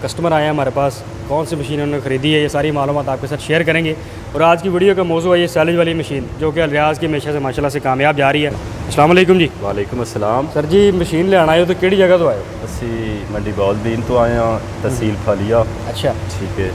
Customer आए हैं हमारे पास, कौन सी मशीन उन्होंने ख़रीदी है, ये सारी मालूमात आपके साथ शेयर करेंगे। और आज की वीडियो का मौजू है ये सैलेज वाली मशीन, जो कि अलरियाज की हमेशा से माशाल्लाह से कामयाब जा रही है। अस्सलाम वालेकुम जी। वालेकुम अस्सलाम। सर जी मशीन ले आना है तो किहड़ी जगह तो आए? असी मंडी बहाउद्दीन तो आए हैं, तहसील फालिया। अच्छा, ठीक है।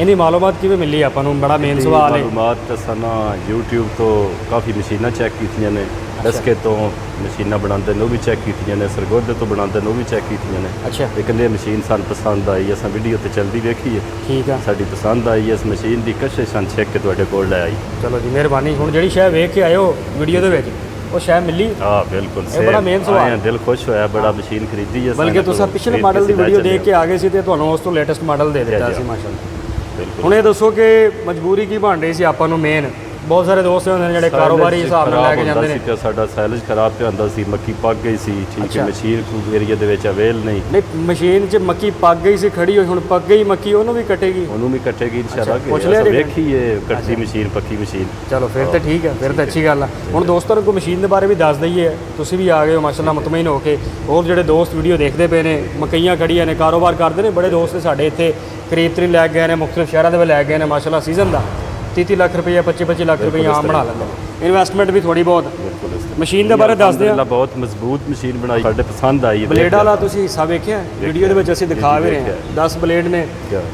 इन्हीं मालूमात किवें मिली आपां नूं? बड़ा मेन सवाल है। मालूमात असां यूट्यूब तो काफ़ी मशीनां चैक कीतियां ने, डस्के तो मशीनां बनाते ने भी चैक कीतियां ने, सरगोधे तो बनाते ने भी चैक कीतियां ने। अच्छा, लेकिन ये मशीन सानूं पसंद आई, असां वीडियो ते चलदी वेखी है, ठीक है। साडी पसंद आई, इस मशीन दी कशिश सन चेक के तुहाडे कोल ले आई। चलो जी मेहरबानी। हुण जिहड़ी शै वेख के आए हो वीडियो दे विच वो शै मिली? हाँ बिल्कुल, ये बड़ा मेन सवाल है। दिल खुश होया, बड़ा मशीन खरीदी है। बल्कि तुसां पिछले मॉडल दी वीडियो देख के आ गए सी ते तुहानूं उस तो लेटेस्ट मॉडल दे दित्ता सी माशाअल्लाह। ਹੁਣ ਇਹ ਦੱਸੋ ਕਿ ਮਜਬੂਰੀ ਕੀ ਬਣ ਰਹੀ ਸੀ ਆਪਾਂ ਨੂੰ? ਮੇਨ ਬਹੁਤ ਸਾਰੇ ਦੋਸਤ ਹੁੰਦੇ ਨੇ ਜਿਹੜੇ ਕਾਰੋਬਾਰੀ ਹਿਸਾਬ ਨਾਲ ਲੈ ਕੇ ਜਾਂਦੇ ਨੇ। ਕਿ ਸਾਡਾ ਸੈਲਜ ਖਰਾਬ ਪਿਆ ਹੁੰਦਾ ਸੀ, ਮੱਕੀ ਪੱਕ ਗਈ ਸੀ। ਠੀਕ ਹੈ, ਮਸ਼ੀਨ ਕੋ ਏਰੀਆ ਦੇ ਵਿੱਚ ਅਵੇਲ ਨਹੀਂ ਮਸ਼ੀਨ 'ਚ ਮੱਕੀ ਪੱਕ ਗਈ ਸੀ ਖੜੀ ਹੋਈ, ਹੁਣ ਪੱਕ ਗਈ ਮੱਕੀ ਉਹਨੂੰ ਵੀ ਕੱਟੇਗੀ? ਉਹਨੂੰ ਵੀ ਕੱਟੇਗੀ ਇਨਸ਼ਾਅੱਲਾ। ਪੁੱਛ ਲਿਆ ਵੇਖੀਏ ਕੱਟਦੀ ਮਸ਼ੀਨ, ਪੱਕੀ ਮਸ਼ੀਨ। ਚਲੋ ਫਿਰ ਤਾਂ ਠੀਕ ਹੈ, ਫਿਰ ਤਾਂ ਅੱਛੀ ਗੱਲ ਆ। ਹੁਣ ਦੋਸਤਾਂ ਨੂੰ ਮਸ਼ੀਨ ਦੇ ਬਾਰੇ ਵੀ ਦੱਸ ਦਈਏ, ਤੁਸੀਂ ਵੀ ਆ ਗਏ ਹੋ ਮਾਸ਼ਾਅੱਲਾ ਮੁਤਮਈਨ ਹੋ ਕੇ। ਹੋਰ ਜਿਹੜੇ ਦੋਸਤ ਵੀਡੀਓ ਦੇਖਦੇ ਪਏ ਨੇ, ਮਕਈਆਂ ਖੜੀਆਂ ਨੇ, ਕਾਰੋਬਾਰ ਕਰਦੇ ਨੇ, ਬੜੇ ਦੋਸਤ ਸਾਡੇ ਇੱਥੇ ਕਰੀਬ ਤਰੀਬ ਲੈ ਗਏ ਨੇ, ਮੁਖਤਲਿਫ ਸ਼ਹਿਰਾਂ ਦੇ ਵਿੱਚ ਲੈ ਗਏ ਨੇ ਮਾਸ਼ਾਅੱਲਾ। ਸੀਜ਼ਨ ਦਾ 30 ਲੱਖ ਰੁਪਈਆ 25 ਲੱਖ ਰੁਪਈਆ ਆਮ ਬਣਾ ਲੈਂਦੇ ਨੇ। ਇਨਵੈਸਟਮੈਂਟ ਵੀ ਥੋੜੀ ਬਹੁਤ। ਮਸ਼ੀਨ ਦੇ ਬਾਰੇ ਦੱਸ ਦਿਓ। ਬਹੁਤ ਮਜ਼ਬੂਤ ਮਸ਼ੀਨ ਬਣਾਈ, ਸਾਡੇ ਪਸੰਦ ਆਈ। ਬਲੇਡ ਵਾਲਾ ਤੁਸੀਂ ਹਿੱਸਾ ਵੇਖਿਆ ਵੀਡੀਓ ਦੇ ਵਿੱਚ ਅਸੀਂ ਦਿਖਾ ਵੀ ਰਹੇ ਹਾਂ। 10 ਬਲੇਡ ਨੇ,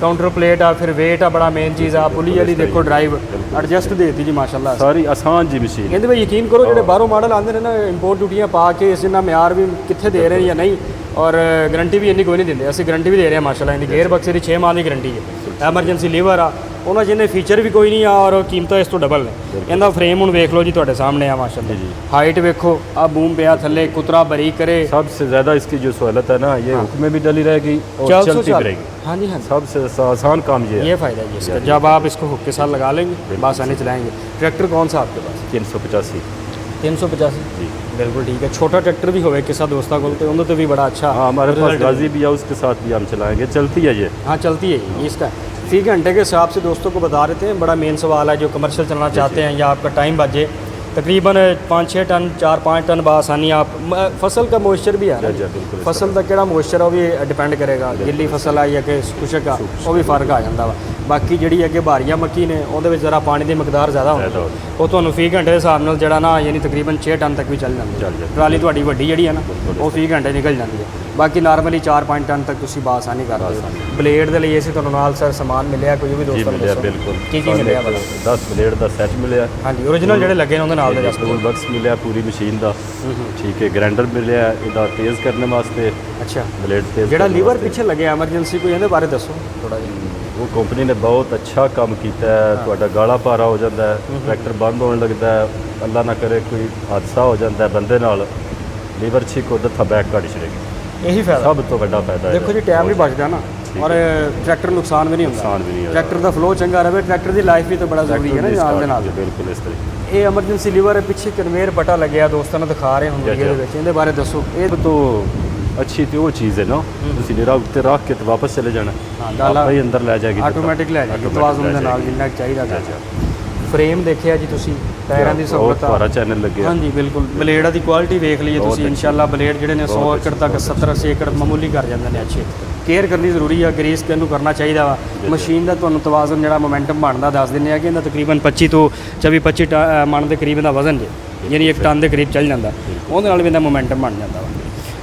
ਕਾਊਂਟਰ ਪਲੇਟ ਆ, ਫਿਰ ਵੇਟ ਆ, ਬੜਾ ਮੇਨ ਚੀਜ਼ ਆ। ਪੁਲੀ ਵਾਲੀ ਦੇਖੋ, ਡਰਾਈਵ ਐਡਜਸਟ ਦੇਤੀ ਜੀ ਮਾਸ਼ਾਅੱਲਾ, ਸਾਰੀ ਆਸਾਨ ਜੀ ਮਸ਼ੀਨ। ਇਹਦੇ ਵਿੱਚ ਯਕੀਨ ਕਰੋ ਜਿਹੜੇ ਬਾਹਰੋਂ ਮਾਡਲ ਆਉਂਦੇ ਨੇ ਨਾ, ਇੰਪੋਰਟ ਡਿਊਟੀਆਂ ਪਾ ਕੇ ਇਸ ਦਾ ਮਿਆਰ ਵੀ ਕਿੱਥੇ ਦੇ ਰਹੇ ਜਾਂ ਨਹੀਂ, ਔਰ ਗਰੰਟੀ ਵੀ ਇੰਨੀ ਕੋਈ ਨਹੀਂ ਦਿੰਦੇ। ਅਸੀਂ ਗਰੰਟੀ ਵੀ ਦੇ ਰਹੇ ਹਾਂ ਮਾਸ਼ਾਅੱਲਾ। ਇਹਦੀ ਗੇਅਰ ਬਕਸੇ ਦੀ 6 ਮਾਹ ਦੀ ਗਰੰਟੀ ਹੈ। ਐਮਰਜੈਂਸੀ ਲੀਵਰ ਆ, ਉਹਨਾਂ ਜਿਹਨੇ ਫੀਚਰ ਵੀ ਕੋਈ ਨਹੀਂ ਆ, ਔਰ ਕੀਮਤਾਂ ਇਸ ਤੋਂ ਡਬਲ ਨੇ। ਇਹਦਾ ਫਰੇਮ ਹੁਣ ਵੇਖ ਲਓ ਜੀ, ਤੁਹਾਡੇ ਸਾਹਮਣੇ ਆ माशाल्लाह। हाइट देखो, आप बूम पे थले कुतरा बरीक करे। सबसे ज़्यादा इसकी जो सहूलत है ना, ये हुक में भी डली रहेगी और चलती भी रहेगी। हाँ जी, हाँ, सबसे आसान काम ये फ़ायदा है इसका। जब आप इसको हुक के साथ लगा लेंगे बासानी चलाएंगे। ट्रैक्टर कौन सा आपके पास? 385। 385 जी, बिल्कुल ठीक है। छोटा ट्रैक्टर भी होवे किसा दोस्तों को, तो उन्होंने तो भी बड़ा अच्छा। हाँ, हमारे पास गाजी भी है, उसके साथ भी हम चलाएँगे। चलती है ये? हाँ चलती है ये। इसका फी घंटे के हिसाब से दोस्तों को बता देते हैं। बड़ा मेन सवाल है, जो कमर्शियल चलना चाहते हैं या आपका टाइम बचे, तकरीबन 5-6 टन 4-5 टन बासानी आप। फसल का मॉइस्चर भी है ना, फसल का केड़ा मॉइस्चर है वो भी डिपेंड करेगा। गिल्ली फसल है या कि खुशक आ, वो भी फर्क आ जाता वा। बाकी जी अगे भारियां मक्की ने उहदे विच जरा पानी की मकदार ज़्यादा होती है, वो तुहानूं फी घंटे के हिसाब नाल जिहड़ा ना, यानी तकरीबन 6 टन तक भी चल जाती है। ट्राली तुहाडी वड्डी जिहड़ी है ना, वो फी घंटे निकल जाती है। बाकी नॉर्मली 4-5 टन तक तुसीं बासानी कर सकते हो। ब्लेड दे लई असीं तुहानूं नाल सर समान मिलिਆ कोई भी दोस्तों मिलिਆ? बिल्कुल। की मिलिਆ? 10 ब्लेड का सैट मिलिਆ। हाँ जी, ओरिजिनल जिहड़े लगे ने उहदे नाल दे टूल बक्स मिलिਆ पूरी मशीन का। ठीक है, ग्राइंडर मिलिਆ इहदा तेज़ करने वास्ते। अच्छा, ब्लेड तेज़ जिहड़ा लीवर पीछे लगे एमरजेंसी, कोई इहदे बारे दसो थोड़ा जिहा। वो कंपनी ने बहुत अच्छा काम किया है। तुहाडा गाला भारा हो जाता है, ट्रैक्टर बंद होने लगता है, अल्लाह ना करे कोई हादसा हो जाता है बंदे नाल, लीवर छिक उधर था बैक काट छड़ेगी। यही फायदा, सब तो बड़ा फायदा है। देखो जी टाइम भी बचता ना, और ट्रैक्टर नुकसान भी नहीं होता। ट्रैक्टर का फ्लो चंगा रहे, ट्रैक्टर की लाइफ भी तो बड़ा जरूरी है ना नाल दे नाल। बिल्कुल इस तरीके। ये एमरजेंसी लीवर है, पिछे कन्वेयर पटा लगे दोस्तों ने दिखा रहे होंगे इहदे बारे दसो। ये तो अच्छी तो वो चीज़ है ना, तुसीं निरा उत्ते रख के तो वापस चले जाना, आपे ही अंदर लै जाएगी, ऑटोमैटिक लै जाएगी तवाज़ुन दे नाल जिन्ना चाहिदा। फ्रेम देखिए जी तुसीं, टायरां दी सहूलत, भारा चैनल लगे। हाँ जी बिल्कुल। ब्लेड की क्वालिटी देख लीजिए तुसीं इंशाअल्लाह। ब्लेड जिहड़े ने 100 एकड़ तक 70-80 एकड़ मामूली कर जाते हैं। अच्छे केयर करनी जरूरी है, ग्रीस किनू करना चाहिए वा। मशीन का तुहानूं तवाज़ुन जिहड़ा मोमेंटम बनता दस दिंदे हैं कि इहदा तकरीबन 25 तो 24-25 मन के करीब इहदा वजन जे, यानी 1 टन के करीब चल जाता, उहदे नाल भी इहदा मोमेंटम बन जाता वा।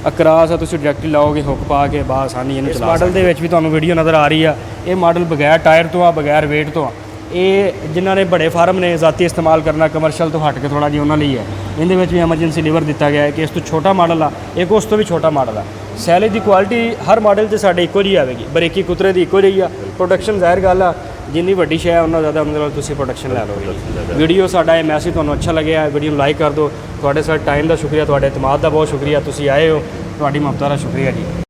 अक्रास है, तुसीं डायरैक्ट लाओगे हुक पा के बासानी इहनूं। इस मॉडल दे विच भी तुहानूं वीडियो नज़र आ रही है, ये मॉडल बगैर टायर तो आ, बगैर वेट तो आ। ये जिन्हों ने बड़े फार्म ने जाती इस्तेमाल करना, कमर्शियल तो हट के थोड़ा जी उन्होंने है। इहदे विच भी एमरजेंसी लीवर दिता गया है कि इस तो छोटा मॉडल आ, एक उस तो भी छोटा मॉडल आ। सैलेज की क्वालिटी हर मॉडल से साढ़े इक्को जी आएगी, बरेकी कुतरे की इक्को जी आ। प्रोडक्शन जाहिर गल आ, जिन्नी वड्डी शै उन्ना ज़्यादा उन्हें नाल तुसीं प्रोडक्शन लै लोगे। वीडियो साडा ये मैसेज तुहानूं अच्छा लगे, वीडियो लाइक कर दो। तुहाडे सारे टाइम का शुक्रिया, तुहाडे एतमाद का बहुत शुक्रिया, तुसीं आए हो, तुहाडी मुहब्बत दा शुक्रिया जी।